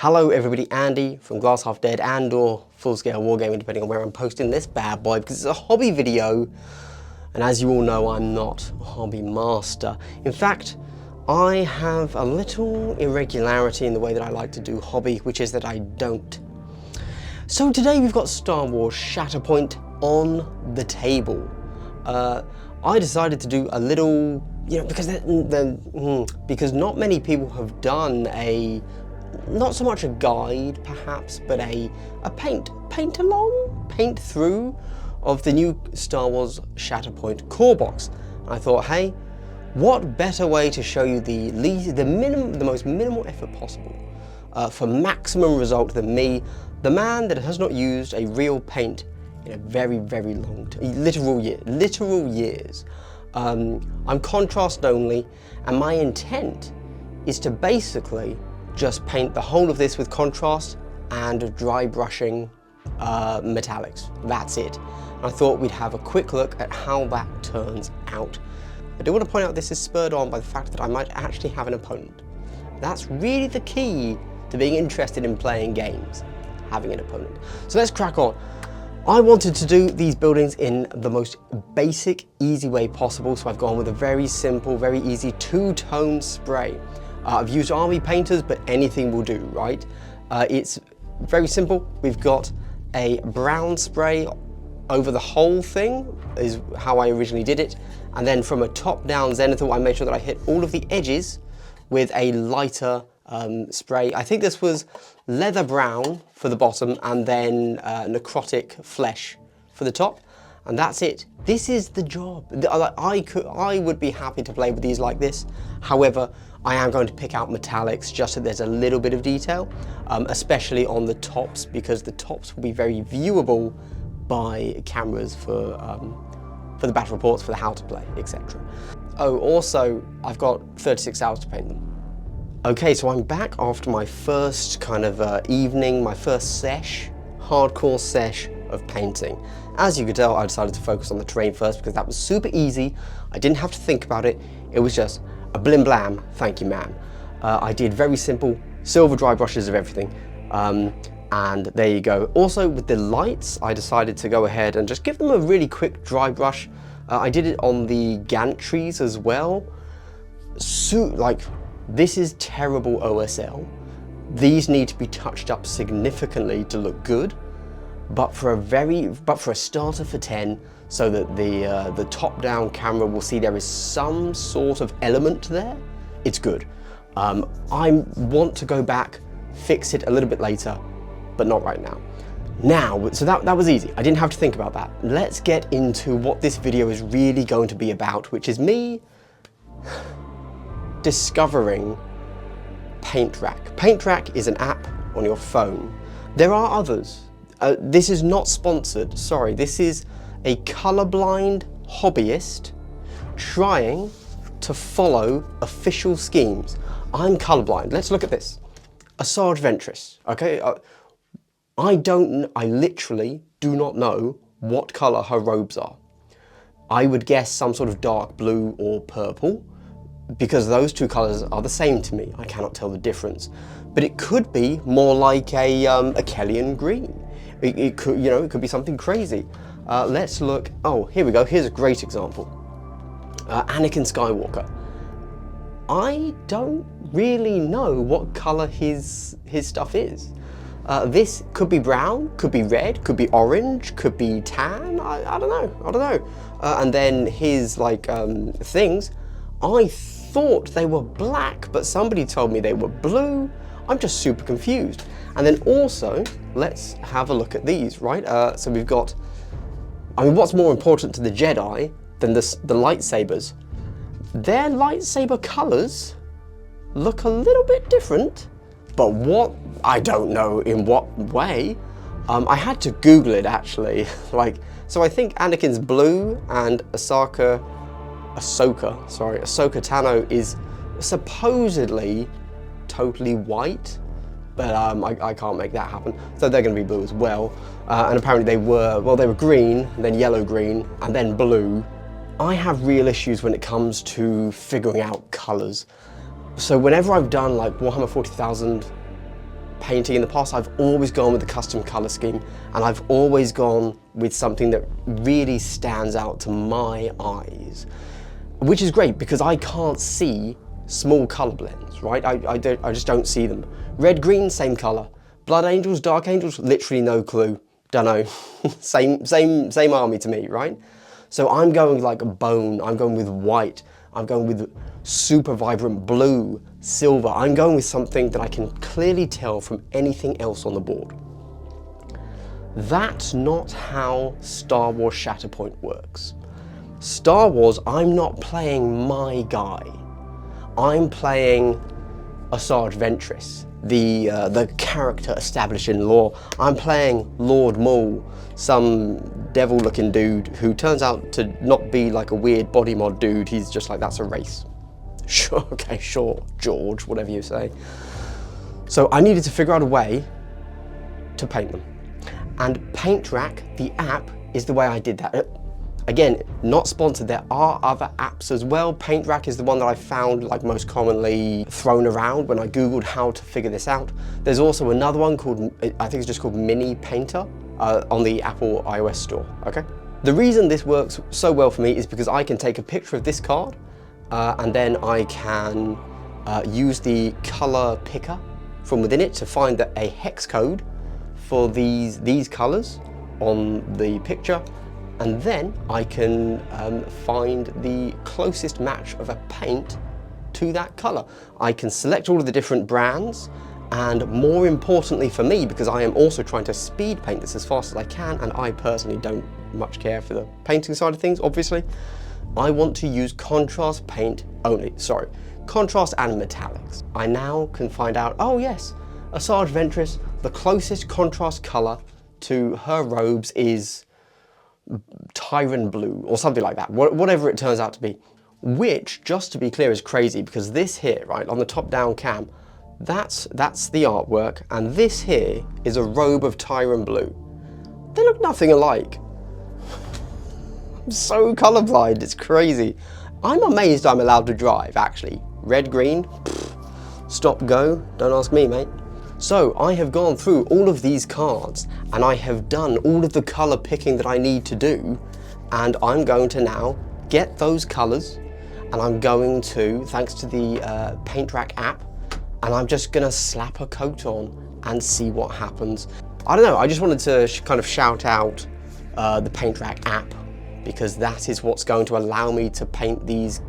Hello everybody, Andy from Glass Half Dead and or Full Scale Wargaming, depending on where I'm posting this bad boy, because it's a hobby video, and as you all know, I'm not a hobby master. In fact, I have a little irregularity in the way that I like to do hobby, which is that I don't. So today we've got Star Wars Shatterpoint on the table. I decided to do a little, because not many people have done a, not so much a guide perhaps, but a paint through of the new Star Wars Shatterpoint core box. And I thought, hey, what better way to show you the most minimal effort possible for maximum result than me, the man that has not used a real paint in a very, very long time, literal years. I'm contrast only, and my intent is to basically just paint the whole of this with contrast and dry brushing metallics. That's it. And I thought we'd have a quick look at how that turns out. I do want to point out this is spurred on by the fact that I might actually have an opponent. That's really the key to being interested in playing games, having an opponent. So let's crack on. I wanted to do these buildings in the most basic, easy way possible, so I've gone with a very simple, very easy two-tone spray. I've used army painters, but anything will do, right? It's very simple. We've got a brown spray over the whole thing, is how I originally did it. And then from a top-down zenithal, I made sure that I hit all of the edges with a lighter spray. I think this was leather brown for the bottom and then necrotic flesh for the top. And that's it. This is the job. I would be happy to play with these like this. However, I am going to pick out metallics just so there's a little bit of detail, especially on the tops, because the tops will be very viewable by cameras for the battle reports, for the how to play, etc. Oh, also, I've got 36 hours to paint them. Okay, so I'm back after my first kind of evening, my first hardcore sesh of painting. As you could tell, I decided to focus on the terrain first because that was super easy. I didn't have to think about it. It was just a blim blam, thank you ma'am. I did very simple silver dry brushes of everything. And there you go. Also with the lights, I decided to go ahead and just give them a really quick dry brush. I did it on the gantries as well. This is terrible OSL. These need to be touched up significantly to look good. But for a starter for 10, so that the top-down camera will see there is some sort of element there, it's good. I want to go back, fix it a little bit later, but not right now. So that was easy. I didn't have to think about that. Let's get into what this video is really going to be about, which is me discovering PaintRack. PaintRack is an app on your phone. There are others. This is not sponsored, sorry. This is a colorblind hobbyist trying to follow official schemes. I'm colorblind. Let's look at this. Asajj Ventress, okay? I literally do not know what color her robes are. I would guess some sort of dark blue or purple, because those two colors are the same to me. I cannot tell the difference. But it could be more like a Kellyan green. It could, it could be something crazy. Let's look. Oh, here we go. Here's a great example. Anakin Skywalker. I don't really know what color his stuff is. This could be brown, could be red, could be orange, could be tan. I don't know. And then his things. I thought they were black, but somebody told me they were blue. I'm just super confused. And then also, let's have a look at these, right? So we've got, what's more important to the Jedi than the lightsabers? Their lightsaber colors look a little bit different, but I don't know in what way. I had to Google it actually. So I think Anakin's blue and Ahsoka Tano is supposedly totally white, but I can't make that happen. So they're going to be blue as well. And apparently they were green, then yellow-green, and then blue. I have real issues when it comes to figuring out colors. So whenever I've done like Warhammer 40,000 painting in the past, I've always gone with the custom color scheme, and I've always gone with something that really stands out to my eyes, which is great because I can't see small color blends, right? I just don't see them. Red, green, same color. Blood angels, dark angels, literally no clue. Don't know. same army to me, right? So I'm going like a bone. I'm going with white. I'm going with super vibrant blue, silver. I'm going with something that I can clearly tell from anything else on the board. That's not how Star Wars Shatterpoint works. Star Wars, I'm not playing my guy. I'm playing Asajj Ventress, the character established in lore. I'm playing Lord Maul, some devil-looking dude who turns out to not be like a weird body mod dude. He's just like, that's a race. Sure, okay, sure, George, whatever you say. So I needed to figure out a way to paint them. And PaintRack, the app, is the way I did that. Again, not sponsored, there are other apps as well. PaintRack is the one that I found like most commonly thrown around when I Googled how to figure this out. There's also another one called, I think it's just called Mini Painter on the Apple iOS store, okay? The reason this works so well for me is because I can take a picture of this card and then I can use the color picker from within it to find a hex code for these colors on the picture. And then I can find the closest match of a paint to that color. I can select all of the different brands, and more importantly for me, because I am also trying to speed paint this as fast as I can, and I personally don't much care for the painting side of things, obviously, I want to use contrast paint only, sorry, contrast and metallics. I now can find out, oh yes, Asajj Ventress, the closest contrast color to her robes is Tyrant blue or something like that, whatever it turns out to be, which, just to be clear, is crazy because this here, right, on the top down cam, that's the artwork, and this here is a robe of Tyrant blue. They look nothing alike. I'm so colorblind, it's crazy. I'm amazed I'm allowed to drive, actually. Red, green, pfft, stop, go, don't ask me, mate. So I have gone through all of these cards and I have done all of the color picking that I need to do, and I'm going to now get those colors and I'm going to, thanks to the PaintRack app, and I'm just gonna slap a coat on and see what happens. I don't know, I just wanted to kind of shout out the PaintRack app because that is what's going to allow me to paint these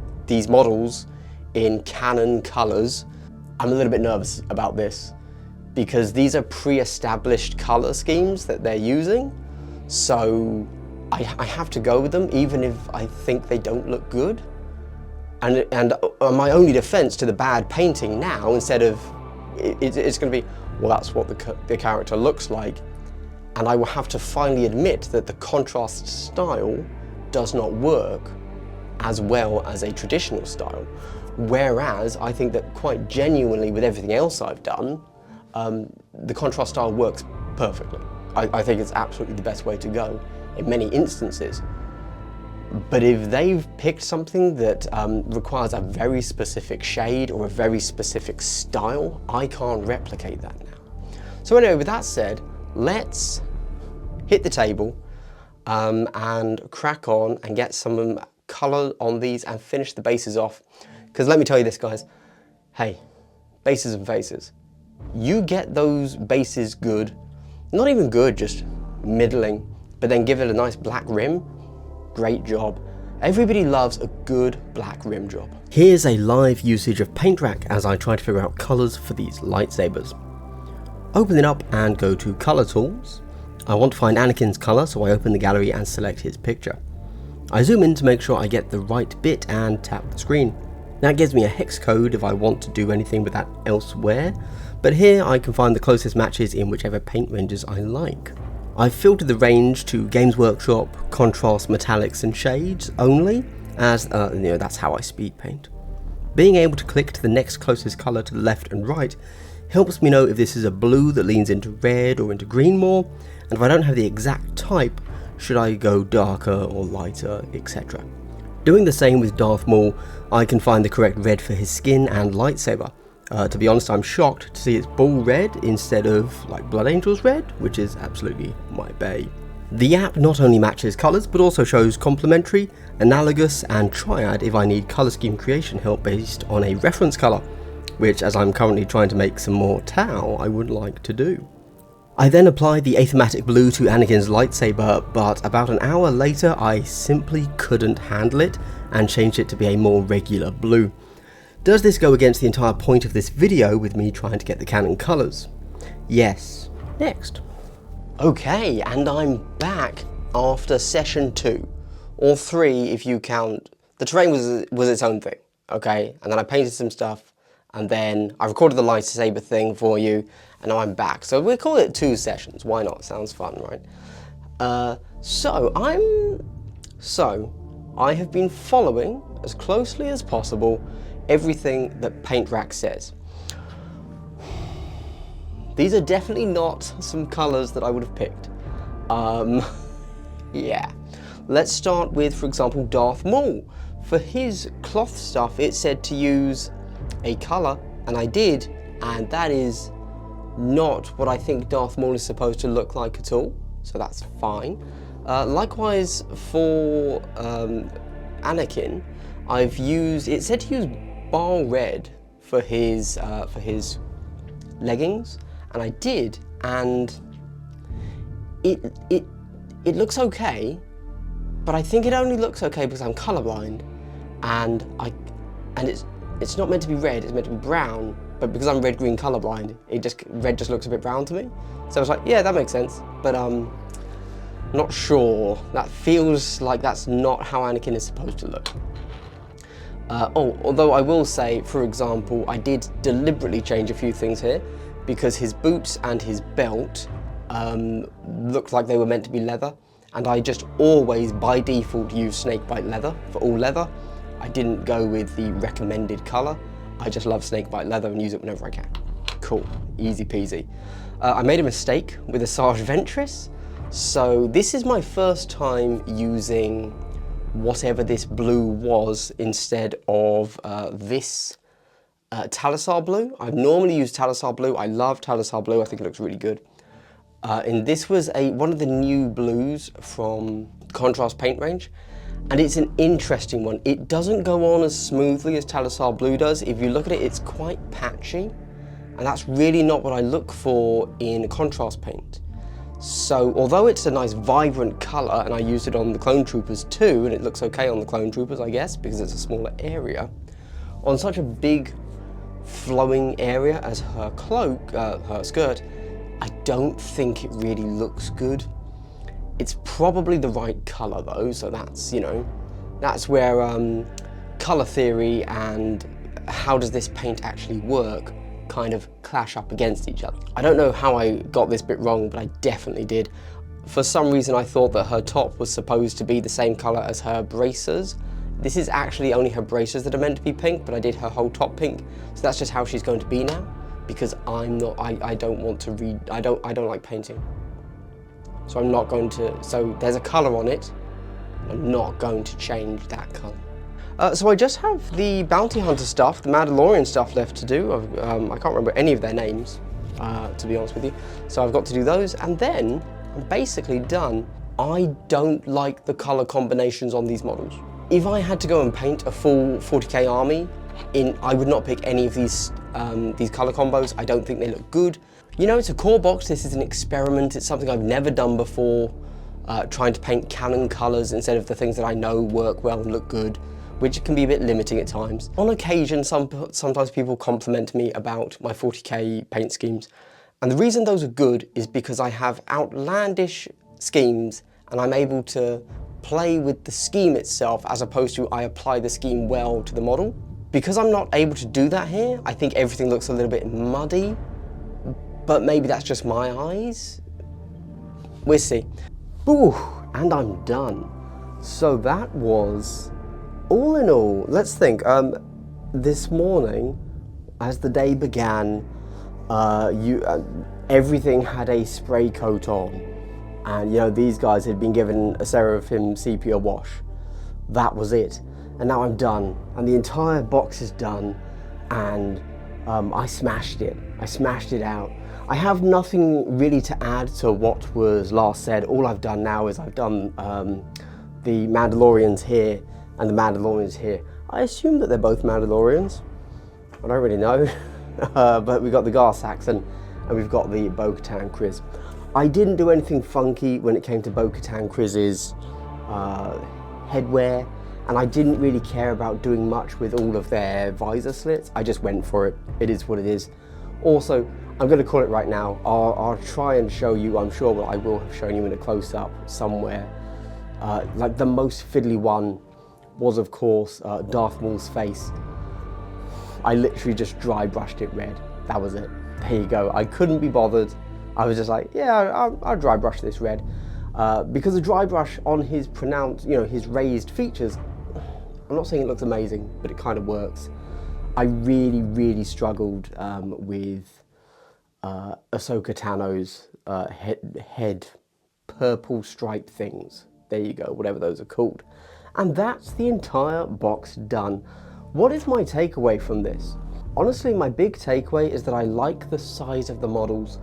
models in Canon colors. I'm a little bit nervous about this, because these are pre-established color schemes that they're using. So I have to go with them even if I think they don't look good. And my only defense to the bad painting now, instead of, it's gonna be, well, that's what the character looks like. And I will have to finally admit that the contrast style does not work as well as a traditional style. Whereas I think that quite genuinely with everything else I've done, the contrast style works perfectly. I think it's absolutely the best way to go in many instances. But if they've picked something that requires a very specific shade or a very specific style, I can't replicate that now. So anyway, with that said, let's hit the table and crack on and get some color on these and finish the bases off. Because let me tell you this, guys, hey, bases and faces. You get those bases good, not even good, just middling, but then give it a nice black rim, great job. Everybody loves a good black rim job. Here's a live usage of PaintRack as I try to figure out colors for these lightsabers. Open it up and go to Color Tools. I want to find Anakin's color, so I open the gallery and select his picture. I zoom in to make sure I get the right bit and tap the screen. That gives me a hex code if I want to do anything with that elsewhere, but here I can find the closest matches in whichever paint ranges I like. I've filtered the range to Games Workshop, contrast, metallics and shades only, as that's how I speed paint. Being able to click to the next closest color to the left and right helps me know if this is a blue that leans into red or into green more, and if I don't have the exact type, should I go darker or lighter, etc. Doing the same with Darth Maul, I can find the correct red for his skin and lightsaber, To be honest, I'm shocked to see it's bull red instead of like Blood Angels red, which is absolutely my bae. The app not only matches colours, but also shows complementary, analogous and triad if I need colour scheme creation help based on a reference colour, which, as I'm currently trying to make some more Tau, I would like to do. I then applied the Athematic Blue to Anakin's lightsaber, but about an hour later I simply couldn't handle it and changed it to be a more regular blue. Does this go against the entire point of this video with me trying to get the canon colours? Yes. Next. Okay, and I'm back after session 2, or 3 if you count. The terrain was its own thing, okay? And then I painted some stuff, and then I recorded the lightsaber thing for you, and now I'm back. So we'll call it 2 sessions. Why not? Sounds fun, right? So I have been following as closely as possible everything that PaintRack says. These are definitely not some colours that I would have picked. Yeah. Let's start with, for example, Darth Maul. For his cloth stuff, it said to use a colour, and I did, and that is not what I think Darth Maul is supposed to look like at all, so that's fine. Likewise for Anakin, it said to use Bar Red for his leggings, and I did, and it looks okay, but I think it only looks okay because I'm colourblind, and it's not meant to be red, it's meant to be brown, but because I'm red-green colourblind, red just looks a bit brown to me. So I was like, yeah, that makes sense, but not sure. That feels like that's not how Anakin is supposed to look. Although I will say, for example, I did deliberately change a few things here, because his boots and his belt looked like they were meant to be leather, and I just always, by default, use snakebite leather for all leather. I didn't go with the recommended colour. I just love snakebite leather and use it whenever I can. Cool, easy peasy. I made a mistake with a Sarge Ventress, so this is my first time using whatever this blue was instead of this Talisar blue. I've normally used Talisar blue. I love Talisar blue. I think it looks really good. And this was one of the new blues from Contrast paint range, and it's an interesting one. It doesn't go on as smoothly as Talisar blue does. If you look at it, it's quite patchy, and that's really not what I look for in contrast paint. So although it's a nice vibrant colour, and I used it on the Clone Troopers too, and it looks okay on the Clone Troopers, I guess, because it's a smaller area, on such a big flowing area as her cloak, her skirt, I don't think it really looks good. It's probably the right colour though, so that's, you know, that's where colour theory and how does this paint actually work kind of clash up against each other. I don't know how I got this bit wrong, but I definitely did. For some reason I thought that her top was supposed to be the same colour as her bracers. This is actually only her bracers that are meant to be pink, but I did her whole top pink, so that's just how she's going to be now, because I don't want to read, I don't like painting. So I'm not going to, so there's a colour on it, I'm not going to change that colour. So I just have the Bounty Hunter stuff, the Mandalorian stuff left to do. I can't remember any of their names, to be honest with you. So I've got to do those, and then I'm basically done. I don't like the colour combinations on these models. If I had to go and paint a full 40k army, I would not pick any of these colour combos. I don't think they look good. You know, it's a core box, this is an experiment, it's something I've never done before, trying to paint canon colours instead of the things that I know work well and look good, which can be a bit limiting at times. On occasion, sometimes people compliment me about my 40k paint schemes, and the reason those are good is because I have outlandish schemes and I'm able to play with the scheme itself as opposed to I apply the scheme well to the model. Because I'm not able to do that here, I think everything looks a little bit muddy, but maybe that's just my eyes. We'll see. Ooh, and I'm done. So that was, all in all, let's think, this morning, as the day began, everything had a spray coat on. And you know, these guys had been given a Seraphim sepia wash. That was it. And now I'm done. And the entire box is done. And I smashed it. I smashed it out. I have nothing really to add to what was last said. All I've done now is I've done the Mandalorians here and the Mandalorians here. I assume that they're both Mandalorians. I don't really know. But we've got the Gar Saxon and we've got the Bo-Katan Kryze. I didn't do anything funky when it came to Bo-Katan Kryze's headwear, and I didn't really care about doing much with all of their visor slits. I just went for it. It is what it is. Also, I'm going to call it right now. I'll try and show you, I'm sure that I will have shown you in a close-up somewhere. Like the most fiddly one was, of course, Darth Maul's face. I literally just dry brushed it red. That was it. There you go. I couldn't be bothered. I was just like, yeah, I'll dry brush this red. Because the dry brush on his pronounced, his raised features, I'm not saying it looks amazing, but it kind of works. I really, really struggled with Ahsoka Tano's head purple stripe things. There you go, whatever those are called. And that's the entire box done. What is my takeaway from this? Honestly, my big takeaway is that I like the size of the models.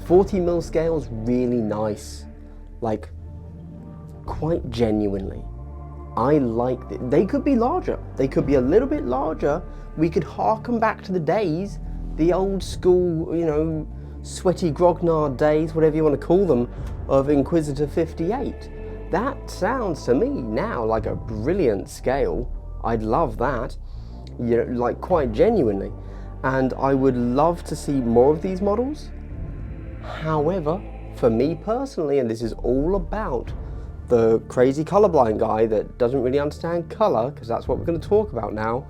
40mm scale's really nice, like quite genuinely. I like it. They could be larger. They could be a little bit larger. We could harken back to the days, the old school, sweaty grognard days, whatever you want to call them, of Inquisitor 58. That sounds to me now like a brilliant scale. I'd love that, like quite genuinely. And I would love to see more of these models. However, for me personally, and this is all about the crazy colorblind guy that doesn't really understand color, because that's what we're going to talk about now,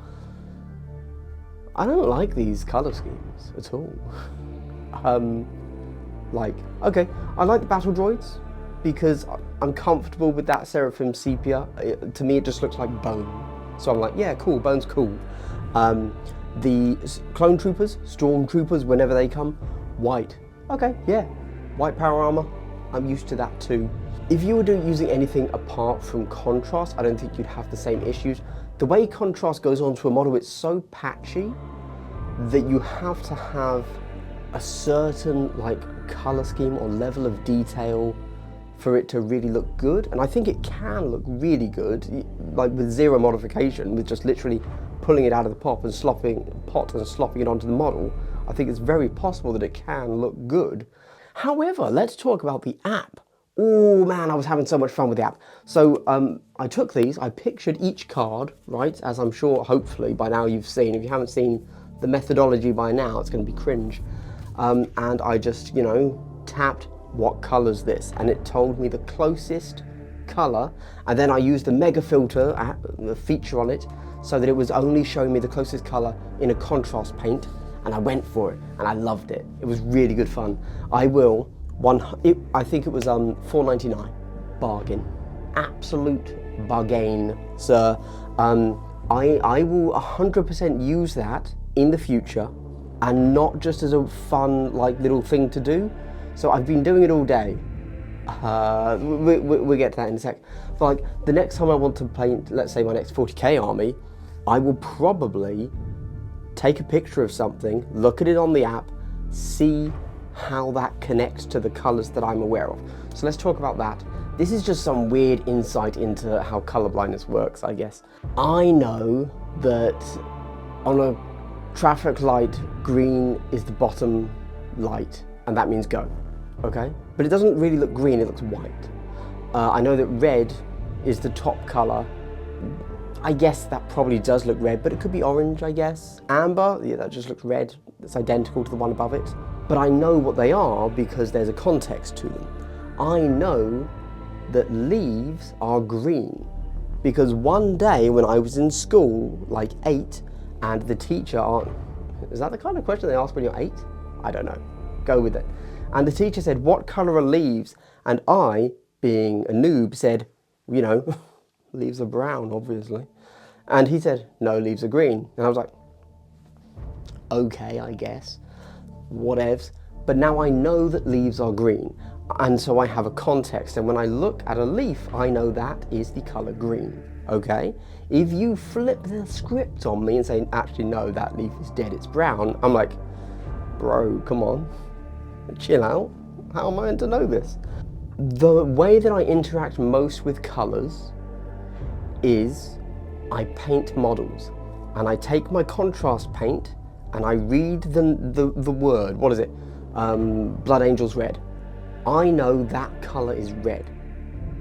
I don't like these color schemes at all. Okay, I like the battle droids because I'm comfortable with that Seraphim sepia. To me, it just looks like bone. So I'm like, yeah, cool, bone's cool. The clone troopers, stormtroopers, whenever they come, white. Okay, yeah, white power armor, I'm used to that too. If you were using anything apart from contrast, I don't think you'd have the same issues. The way contrast goes onto a model, it's so patchy that you have to have a certain color scheme or level of detail for it to really look good. And I think it can look really good, like with zero modification, with just literally pulling it out of the pot and slopping it onto the model. I think it's very possible that it can look good. However, let's talk about the app. Oh man, I was having so much fun with the app. So I took these, I pictured each card, right? As I'm sure, hopefully, by now you've seen. If you haven't seen the methodology by now, it's going to be cringe. And I just, tapped what color's this, and it told me the closest color. And then I used the mega filter, the feature on it, so that it was only showing me the closest color in a contrast paint. And I went for it, and I loved it. It was really good fun. I think it was $4.99, bargain, absolute bargain, sir. I will 100% use that in the future, and not just as a fun little thing to do. So I've been doing it all day. We'll get to that in a sec. But the next time I want to paint, let's say my next 40k army, I will probably take a picture of something, look at it on the app, see how that connects to the colors that I'm aware of. So let's talk about that. This is just some weird insight into how color blindness works, I guess. I know that on a traffic light, green is the bottom light, and that means go, okay? But it doesn't really look green, it looks white. I know that red is the top color. I guess that probably does look red, but it could be orange, I guess. Amber, yeah, that just looks red. It's identical to the one above it. But I know what they are because there's a context to them. I know that leaves are green because one day when I was in school, 8, and the teacher, is that the kind of question they ask when you're 8? I don't know, go with it. And the teacher said, what color are leaves? And I, being a noob, said, leaves are brown, obviously. And he said, no, leaves are green. And I was like, okay, I guess, whatevs. But now I know that leaves are green. And so I have a context. And when I look at a leaf, I know that is the color green. okay? If you flip the script on me and say, actually no, that leaf is dead, it's brown, I'm like, bro, come on, chill out. How am I meant to know this? The way that I interact most with colours is I paint models, and I take my contrast paint and I read the word, what is it? Blood Angel's red. I know that colour is red.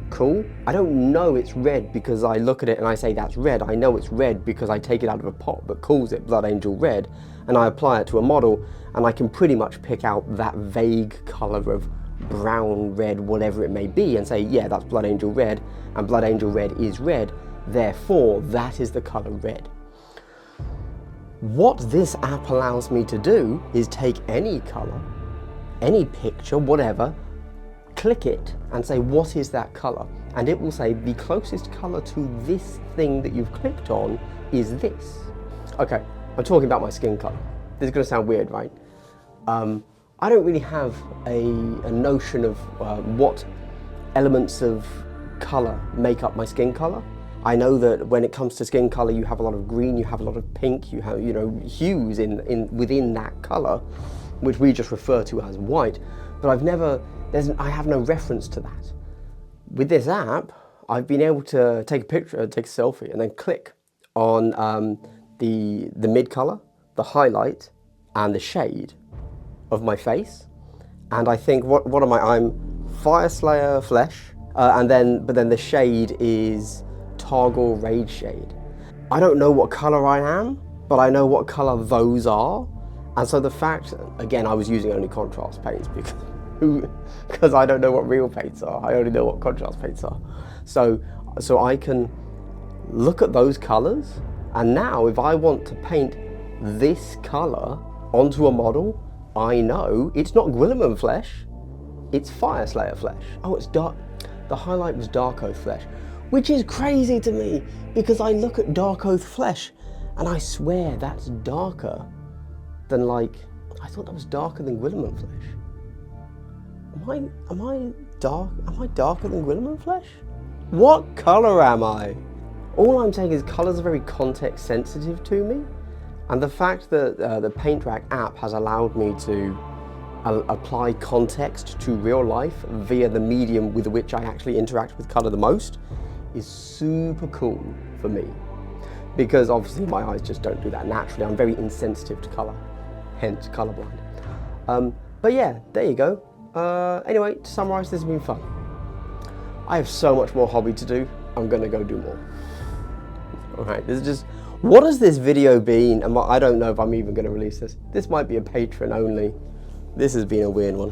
Cool. I don't know it's red because I look at it and I say that's red. I know it's red because I take it out of a pot that calls it Blood Angel red, and I apply it to a model, and I can pretty much pick out that vague colour of brown, red, whatever it may be, and say, yeah, that's Blood Angel red, and Blood Angel red is red, therefore that is the colour red. What this app allows me to do is take any colour, any picture, whatever, click it and say, what is that colour? And it will say the closest colour to this thing that you've clicked on is this. Okay, I'm talking about my skin colour. This is going to sound weird, right? I don't really have a notion of what elements of colour make up my skin colour. I know that when it comes to skin colour, you have a lot of green, you have a lot of pink, you have, you know, hues within that colour, which we just refer to as white. But I have no reference to that. With this app, I've been able to take a picture, take a selfie, and then click on the mid colour, the highlight, and the shade of my face. And I think, what am I? I'm Fire Slayer Flesh, but then the shade is Targor Rage Shade. I don't know what colour I am, but I know what colour those are. And so the fact, again, I was using only contrast paints because I don't know what real paints are. I only know what contrast paints are. So I can look at those colours, and now if I want to paint this colour onto a model, I know it's not Gwilliman Flesh, it's Fire Slayer Flesh. Oh, it's dark. The highlight was Dark Oath Flesh, which is crazy to me because I look at Dark Oath Flesh and I swear that's darker than, like, I thought that was darker than Gwilliman Flesh. Am I darker than Gwilliman Flesh? What colour am I? All I'm saying is colours are very context sensitive to me, and the fact that the Paint Rack app has allowed me to apply context to real life via the medium with which I actually interact with colour the most is super cool for me, because obviously my eyes just don't do that naturally. I'm very insensitive to colour, hence colourblind. But yeah, there you go. Anyway, to summarise, this has been fun. I have so much more hobby to do. I'm gonna go do more. Alright, this is just, what has this video been? I don't know if I'm even gonna release this. This might be a patron only. This has been a weird one.